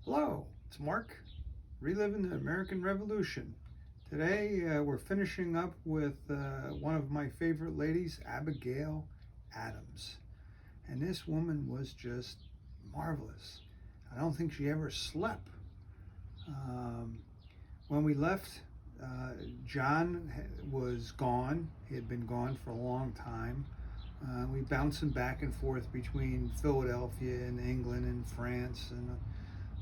Hello, it's Mark, reliving the American Revolution. Today we're finishing up with one of my favorite ladies, Abigail Adams. And this woman was just marvelous. I don't think she ever slept. Um, when we left, John was gone. He had been gone for a long time. We bouncing back and forth between Philadelphia and England and France and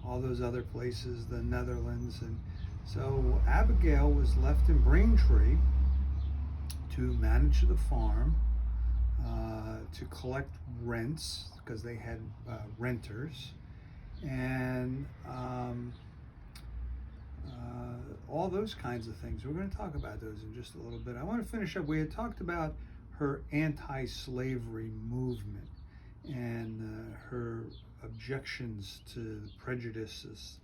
all those other places, the Netherlands. And so Abigail was left in Braintree to manage the farm, to collect rents because they had renters, and all those kinds of things. We're going to talk about those in just a little bit. I want to finish up. We had talked about her anti-slavery movement and her objections to prejudices.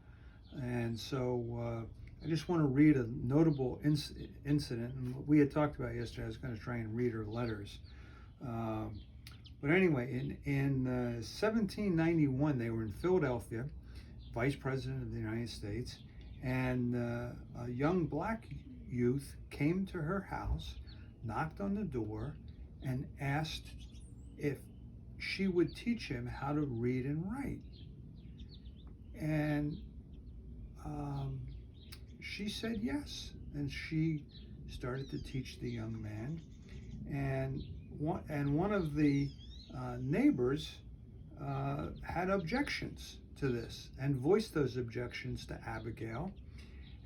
And so I just want to read a notable incident. And what we had talked about yesterday, I was going to try and read her letters. Um, but anyway, in 1791, they were in Philadelphia, vice president of the United States, and a young black youth came to her house, knocked on the door, and asked if she would teach him how to read and write. And she said yes, and she started to teach the young man. And one of the neighbors had objections to this and voiced those objections to Abigail.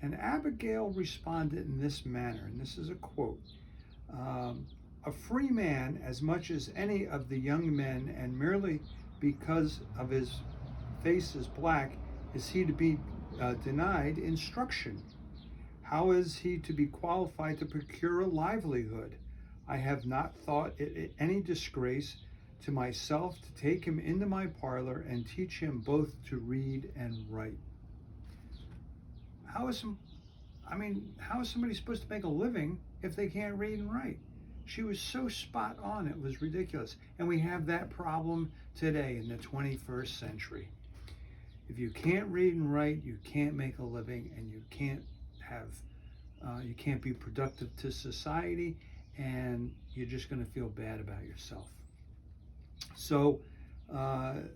And Abigail responded in this manner, and this is a quote. A free man as much as any of the young men, and merely because of his face is black, is he to be denied instruction? How is he to be qualified to procure a livelihood? I have not thought it any disgrace to myself to take him into my parlor and teach him both to read and write. How is somebody supposed to make a living if they can't read and write? She was so spot on, it was ridiculous. And we have that problem today in the 21st century. If you can't read and write, you can't make a living, and you can't be productive to society, and you're just going to feel bad about yourself. So that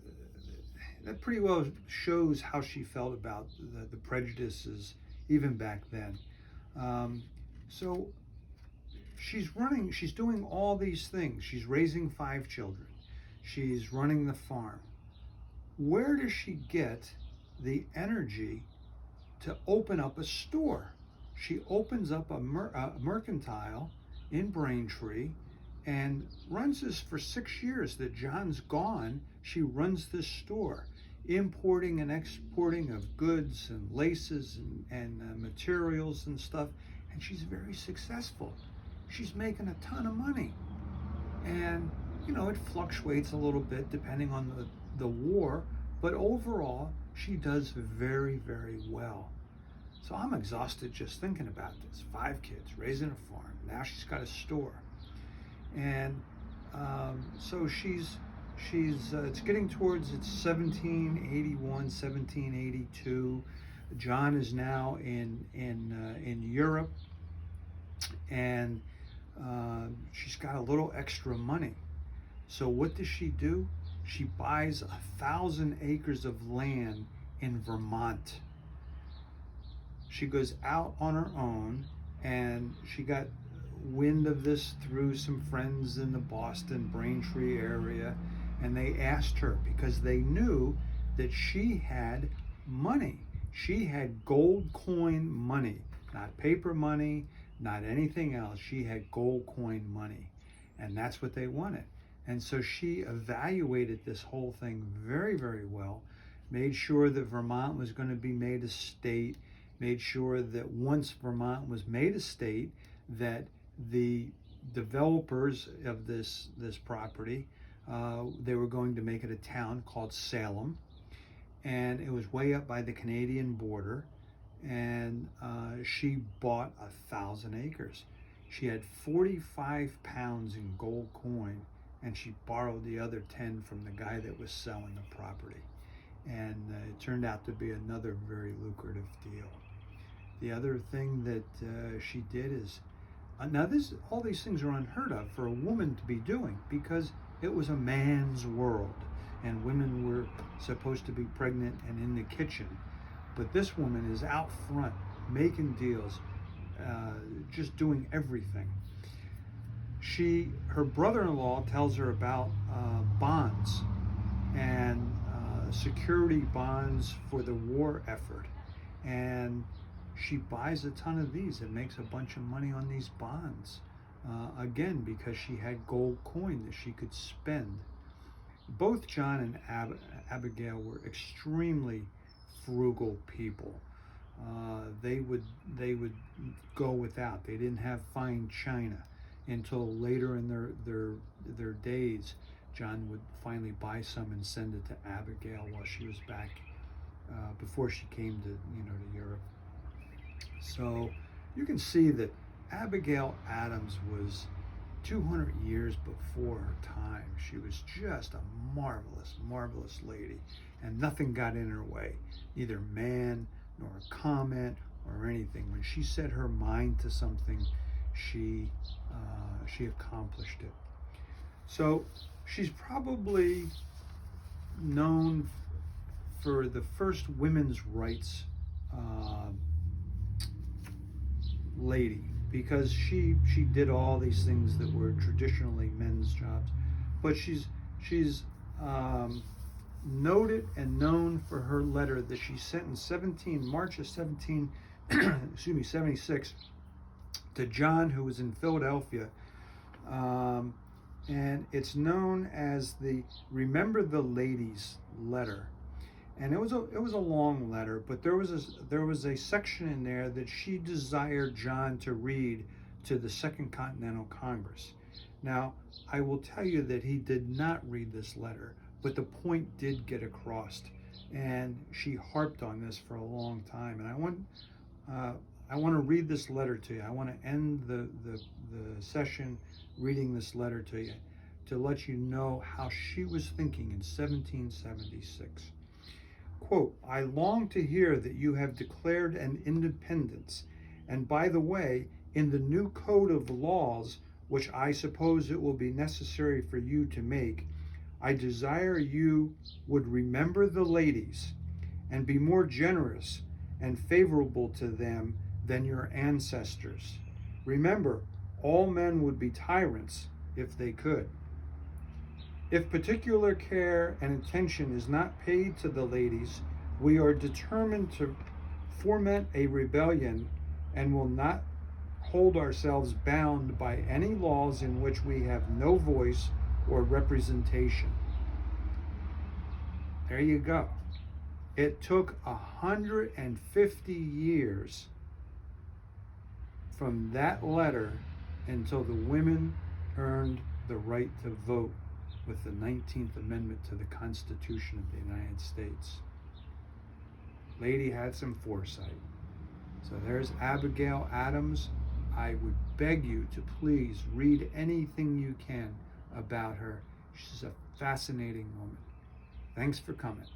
pretty well shows how she felt about the prejudices even back then. So she's doing all these things. She's raising 5 children. She's running the farm. Where does she get the energy to open up a store? She opens up a mercantile in Braintree and runs this for 6 years. That John's gone, she runs this store, importing and exporting of goods and laces and materials and stuff. And she's very successful. She's making a ton of money. And, it fluctuates a little bit depending on the war, but overall, she does very, very well. So I'm exhausted just thinking about this. 5 kids, raising a farm. Now she's got a store. And so it's getting towards its 1781, 1782. John is now in Europe, and she's got a little extra money. So what does she do? She buys 1,000 acres of land in Vermont. She goes out on her own, and she got wind of this through some friends in the Boston, Braintree area, and they asked her because they knew that she had money. She had gold coin money, not paper money, not anything else. She had gold coin money, and that's what they wanted. And so she evaluated this whole thing very, very well, made sure that Vermont was going to be made a state, made sure that once Vermont was made a state, that the developers of this property, they were going to make it a town called Salem, and it was way up by the Canadian border. And she bought 1,000 acres. She had 45 pounds in gold coin, and she borrowed the other 10 from the guy that was selling the property. and it turned out to be another very lucrative deal. The other thing that she did is, now all these things are unheard of for a woman to be doing, because it was a man's world and women were supposed to be pregnant and in the kitchen. But this woman is out front making deals, just doing everything. Her brother-in-law tells her about bonds and security bonds for the war effort, and she buys a ton of these and makes a bunch of money on these bonds, again because she had gold coin that she could spend. Both John and Abigail were extremely frugal people. They would go without. They didn't have fine china until later in their days. John would finally buy some and send it to Abigail while she was back, before she came to Europe. So you can see that Abigail Adams was 200 years before her time. She was just a marvelous, marvelous lady, and nothing got in her way, neither man nor a comment or anything. When she set her mind to something, she accomplished it. So she's probably known for the first women's rights lady, because she did all these things that were traditionally men's jobs, but she's noted and known for her letter that she sent in March of 76 to John, who was in Philadelphia, and it's known as the Remember the Ladies letter. And it was a long letter, but there was a section in there that she desired John to read to the Second Continental Congress. Now, I will tell you that he did not read this letter, but the point did get across, and she harped on this for a long time. And I want to read this letter to you. I want to end the session reading this letter to you, to let you know how she was thinking in 1776. Quote, "I long to hear that you have declared an independence, and by the way, in the new code of laws, which I suppose it will be necessary for you to make, I desire you would remember the ladies and be more generous and favorable to them than your ancestors. Remember, all men would be tyrants if they could. If particular care and attention is not paid to the ladies, we are determined to foment a rebellion and will not hold ourselves bound by any laws in which we have no voice or representation." There you go. It took 150 years from that letter until the women earned the right to vote with the 19th Amendment to the Constitution of the United States. Lady had some foresight. So there's Abigail Adams. I would beg you to please read anything you can about her. She's a fascinating woman. Thanks for coming.